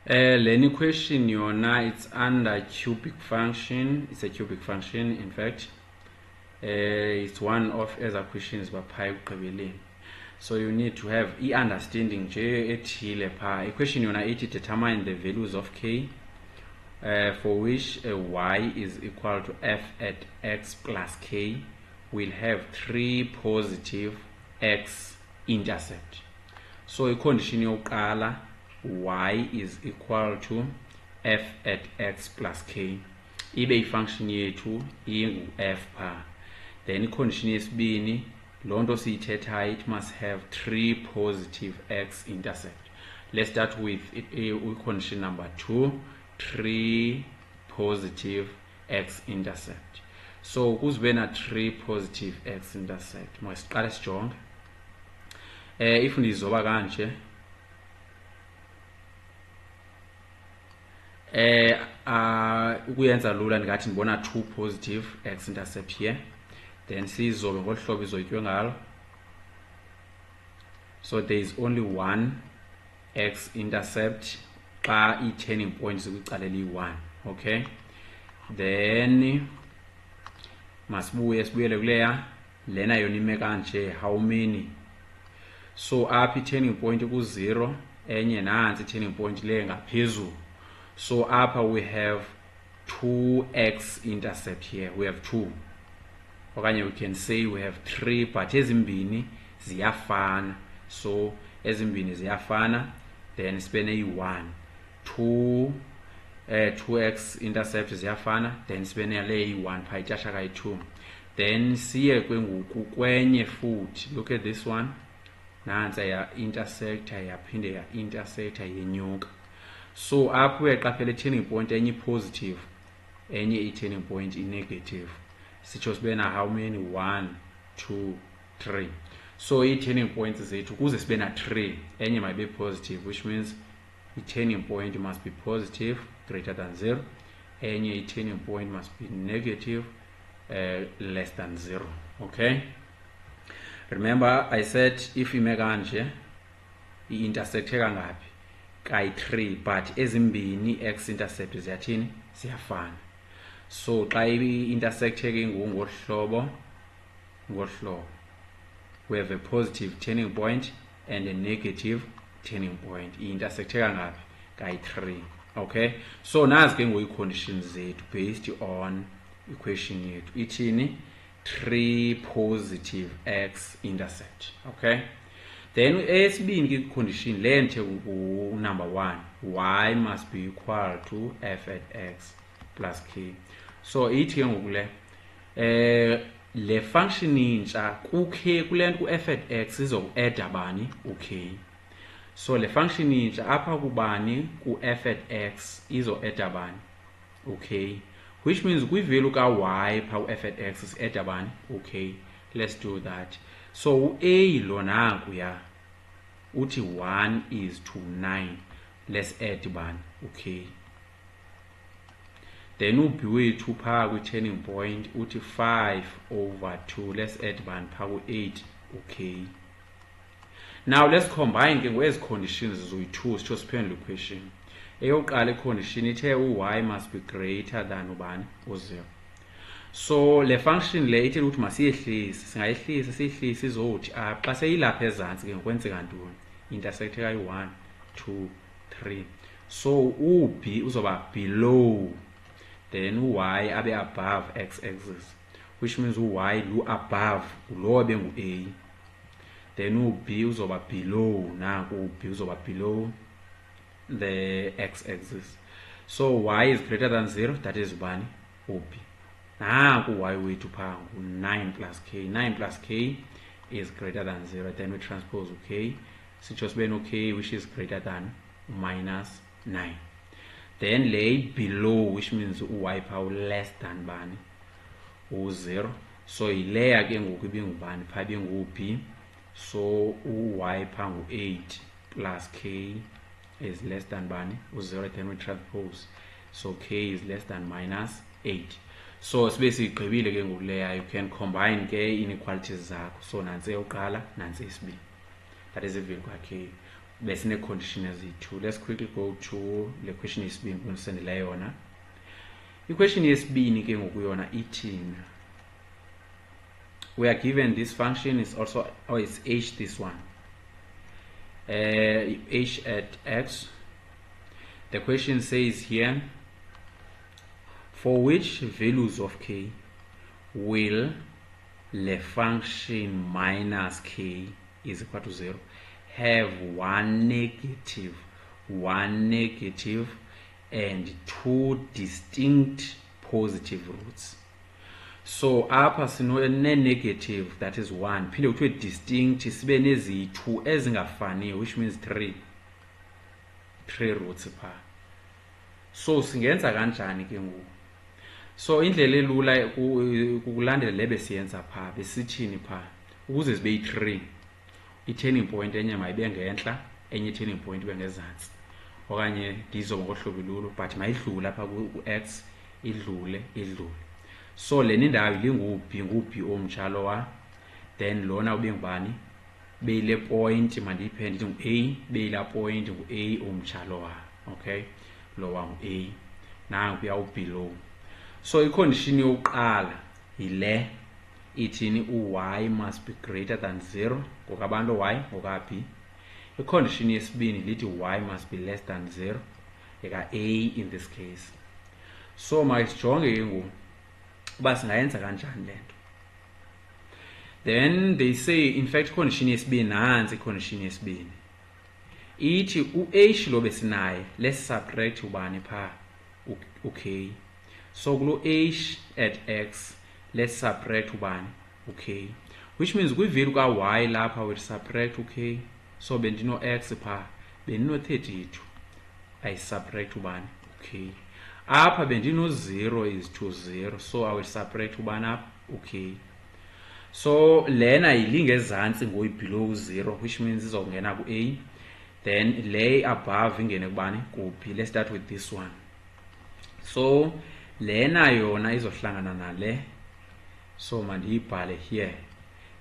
Leni question yona, it's under cubic function. It's a cubic function, in fact. It's one of other questions by pi ugqibeleni. So you need to have understanding nje ethile pha. A question yona ithi determine the values of k for which y is equal to f at x plus k will have 3 positive x intercept. So a condition yokuqala, y is equal to f at x plus k, ibe ifunction yethu ingu f pha. Then icondition yesibini, loo nto siyithethayo, it must have 3 positive x intercept. Let's start with condition number 2, 3 positive x intercept. So kuzibe na 3 positive x intercept. Masiqale sijonge. If ndizoba kanje, ukuyenza lula ndingathi ndibona 2 positive x intercept here, then sizobe ngolu hlobo izoyitywe ngalo. So there is only 1 x intercept xa i-turning point zikwicala eliyi-1. Okay, then sibuyele kuleya, lena yona ime kanje, how many? So apha i-turning point ku-0, enye nansi i-turning point le ngaphezulu. So apha we have 2x intercept here. We have 2. Okanye we can say we have 3, but ezimbini ziyafana. So ezimbini ziyafana, then sibene i-1. 2x intercept ziyafana, then sibene le i-1 pha ityasha kayi-2. Then siye kwenguku kwenye futhi. Look at this one. Nansi ya intersector yaphinde ya intersector yenyuka. So apho uyaqaphela i-turning point enye positive, enye i-turning point i-negative. Sitsho sibe na how many? 1, 2, 3. So i-turning points zethu kuze sibe na 3, enye might be positive, which means i-turning point must be positive, greater than 0. Enye i-turning point must be negative, less than 0. Okay, remember I said if ime kanje i-intersecte kangaphi? Kayi-3, but ezimbini x intercept ziyathini? Ziyafana. So xa i-intersecte ke ngolu hlobo, we have a positive turning point and a negative turning point. I-intersecte kangaphi? Kayi-3. Okay, so nazi ke ngoyi-conditions zethu based on equation yethu ithini? 3 positive x intercept. Okay, then esibini ke condition le nthe number 1, y must be equal to f at x plus k. So ithi ke ngoku le function intsha ku-k, kule nto ku-f at x izoku-adda bani? U-k. So le function intsha apha kubani? Ku-f at x izo-adda bani? U-k, which means kwi-value ka-y pha ku-f at x is-adda bani? U-k. Let's do that. So a lo nankuya uthi 1 is to 9. Let's add bani? Okay, then uB wethu pha kwi-turning point uthi 5 over 2. Let's add bani? Pha ku-8. Okay, now let's combine ke ngezi conditions zoyi-2 sitsho siphendule question. Eyokuqala i-condition ithe u-y must be greater than ubani? U-0. So le function le ithi ukuthi masiyehlise, singayihlisa siyihlise izothi xa seyilapha ezantsi ke ngokwenzeka ntoni? Intersecte kayi-1, 2, 3. So uB uzoba below, then u-y abe above x-axis, which means u-y lu above lo bengu-a. Then uB uzoba below, nanku uB uzoba below the x-axis. So y is greater than 0, that is bani? uB. Nanku y wethu pha ngu-9 plus k. 9 plus k is greater than 0. Then we transpose k. Sitsho sibe no-k which is greater than minus 9. Then lay below, which means y pha less than bani? U-0. So ileya ke ngoku ibingubani? Pha ibingu-b. So y pha ngu-8 plus k is less than bani? U-0. Then we transpose. So k is less than minus 8. So sibe sigqibile ke ngoku leya. You can combine ke inequalities zakho. So nansi eyokuqala, nansi esibini. That is a value ka k. besine condition eziyi-2. Let's quickly go to the question yesibini kundisendela yona. I-question yesibini ke ngokuyona ithini. We are given this function is also, or it's h, this one, h at x. The question says here, for which values of k will the function minus k is equal to 0 have one negative and two distinct positive roots. So apha sino negative, that is 1, phinde kuthiwe distinct sibe nezi-2 ezingafaniyo, which means 3 roots pha. So singenza kanjani ke ngoku? So indlela elula kukulandela le besiyenza pha, besithini pha, ukuze zibe yi-3, i-turning point enye mayibe ngentla, enye i-turning point ibe ngezantsi, okanye ndizoba ngohlobo lulu, but mayidlule apha ku-x, idlule. So le indawo nguphi omtshalo wa, then lona ube ngubani, beyile point mandiyiphe ndithi ngu-a, beyila point ngu-a omtshalo wa, okay, lo wa ngu-a, nangu uyawubelow. So i-condition yokuqala yile ithini, u-y must be greater than 0, ngokabantu y ngokaphi. I-condition yesibini lithi y must be less than 0, eka-a in this case. So masijonge ke ngoku uba singayenza kanjani le nto. Then they say, in fact, condition yesibini, nansi i-condition yesibini ithi u-h lo besinaye, let's subtract ubani pha, okay. So kulo h at x, let's subtract ubani, okay, which means kwi-value ka-y lapha we'll subtract, okay. So bendino x pha, bendino 32, I subtract ubani, okay. Apha bendino 0 is to 0, so I will subtract ubani apha, okay. So lena ilingezantsi ngoyi-below 0, which means izokungena ku-a, then le above ingene kubani, kuphi. Let's start with this one. So lena yona izohlangana nale, so mandiyibhale here,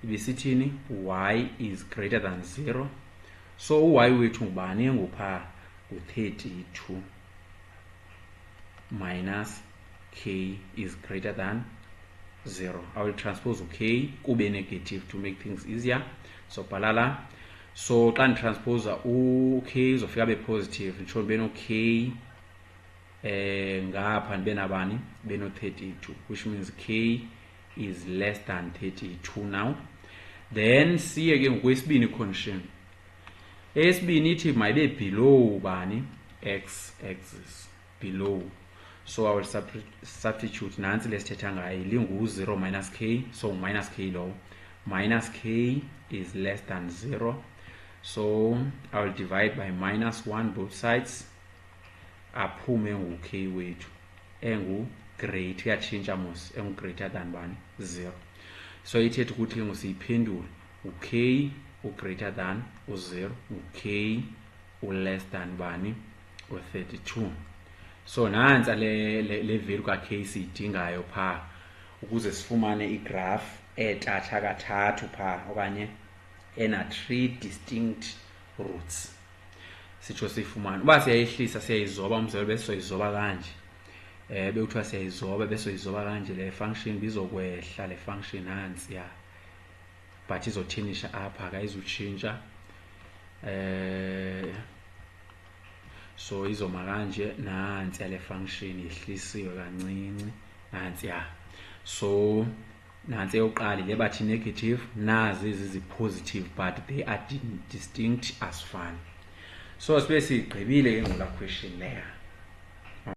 ibisithini, y is greater than 0. So u-y wethu ngubani ngupha, ngu-32 minus k is greater than 0. I will transpose k kube negative to make things easier. So balala, so xa nditranspose u-k uzofika abe positive, nditsho ndibe no-k ngapha ndibe nabani, ndibe no-32, which means k is less than 32 now. Then siye ke ngokwesibini condition. Esibini ithi mayibe below bani, x-axis, below. So I will substitute nansi lesithetha ngayo, lingu-0 minus k, so minus k low, minus k is less than 0. So I will divide by minus 1 both sides, aphume ngu-k wethu engu-great, uyatshintsha mos, engu-greater than bani, 0. So ithetha ukuthi ngusiyiphendule, u-k u-greater than u-0, u-k u-less than bani, u-32. So nansi le value ka-k siyidingayo pha, ukuze sifumane igraph etatha kathathu pha, okanye ena-3 distinct roots. Sitsho siyifumane, uba siyayihlisa siyayizoba, umzekelo besizoyizoba kanje, bekuthiwa siyayizoba besoyizoba kanje, le function bizokwehla, le function nansi ya, but izothinisha apha, kayizutshintsha. So izoma kanje, nansi yale function yehlisiwe kancinci, nansi ya. So nansi eyokuqala le bathi negative, nazi ezi-positive, but they are distinct as fun. So sibe sigqibile ke ngola question leya.